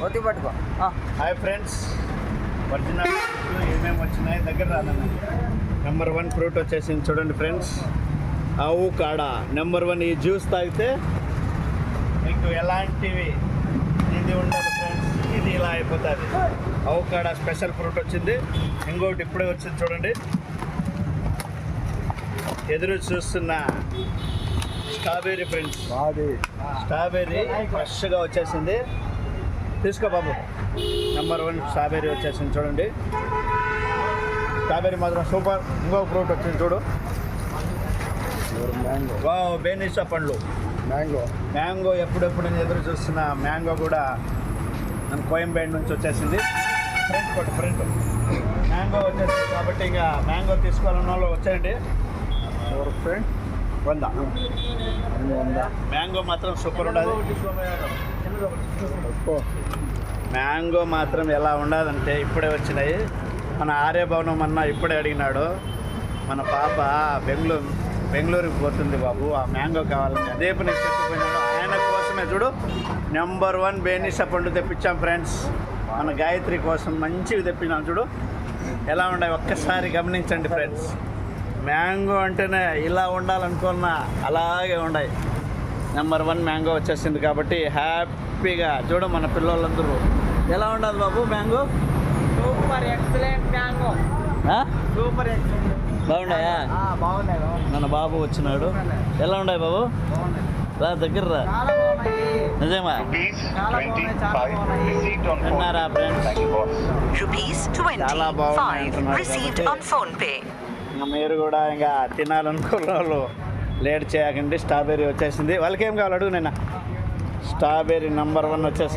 ఒత్తి పట్టుకో. Hi friends, original ఏమేమి వచ్చినాయి దగ్గర రాదన్న. నెంబర్ 1 ఫ్రూట్ వచ్చేసింది చూడండి ఫ్రెండ్స్, ఆవు కాడ. నెంబర్ 1 ఈ జ్యూస్ తాగితే మీకు ఎలాంటివి ఇది ఉండదు ఫ్రెండ్స్, ఇది ఇలా అయిపోతుంది. ఆవు కాడ స్పెషల్ ఫ్రూట్ వచ్చింది. ఇంకోటి ఇప్పుడే వచ్చింది చూడండి, ఎదురు చూస్తున్న స్ట్రాబెర్రీ ఫ్రెండ్స్. స్ట్రాబెర్రీ ఫ్రెష్గా వచ్చేసింది, తీసుకో బాబు. నెంబర్ 1 స్ట్రాబెర్రీ వచ్చేసింది చూడండి. స్ట్రాబెర్రీ మాత్రం సూపర్. ఇంకో ఫ్రూట్ వచ్చింది చూడు, వావ్, బేనిసా పండ్లు. మ్యాంగో ఎప్పుడెప్పుడు నేను ఎదురు చూస్తున్న మ్యాంగో కూడా మన కోయంబేడు నుంచి వచ్చేసింది. ఫ్రంట్ మ్యాంగో వచ్చేసింది కాబట్టి ఇంకా మ్యాంగో తీసుకోవాలన్న వాళ్ళు వచ్చేయండి. 100 మ్యాంగో మాత్రం సూపర్ ఉండదు. మ్యాంగో మాత్రం ఎలా ఉండదంటే ఇప్పుడే వచ్చినాయి. మన ఆర్యభవనం అన్న ఇప్పుడే అడిగినాడు, మన పాప బెంగళూరుకి పోతుంది బాబు, ఆ మ్యాంగో కావాలని అదే పని చెప్పిపోయినాడు. ఆయన కోసమే చూడు నెంబర్ 1 బేనిసా పండు తెప్పించాం ఫ్రెండ్స్. మన గాయత్రి కోసం మంచివి తెప్పించాం చూడు, ఎలా ఉన్నాయి ఒక్కసారి గమనించండి ఫ్రెండ్స్. మ్యాంగో అంటేనే ఇలా ఉండాలనుకున్నా అలాగే ఉన్నాయి. నెంబర్ 1 మ్యాంగో వచ్చేసింది కాబట్టి హ్యాపీగా చూడు మన పిల్లలందరూ. ఎలా ఉండదు బాబు mango? Super excellent mango. Super excellent. బాగున్నాయా? బాగున్నాయి. మన బాబు వచ్చినాడు. ఎలా ఉన్నాయి బాబు? రా దగ్గర రా. నిజమా? విన్నారా ఫ్రెండ్స్? చాలా బాగున్నాయి అంటున్నారు. మీరు కూడా ఇంకా తినాలనుకున్న వాళ్ళు లేట్ చేయకండి. స్ట్రాబెర్రీ వచ్చేసింది. వాళ్ళకి ఏం కావాలి అడుగు. నేను స్ట్రాబెర్రీ నెంబర్ 1 వచ్చేసింది.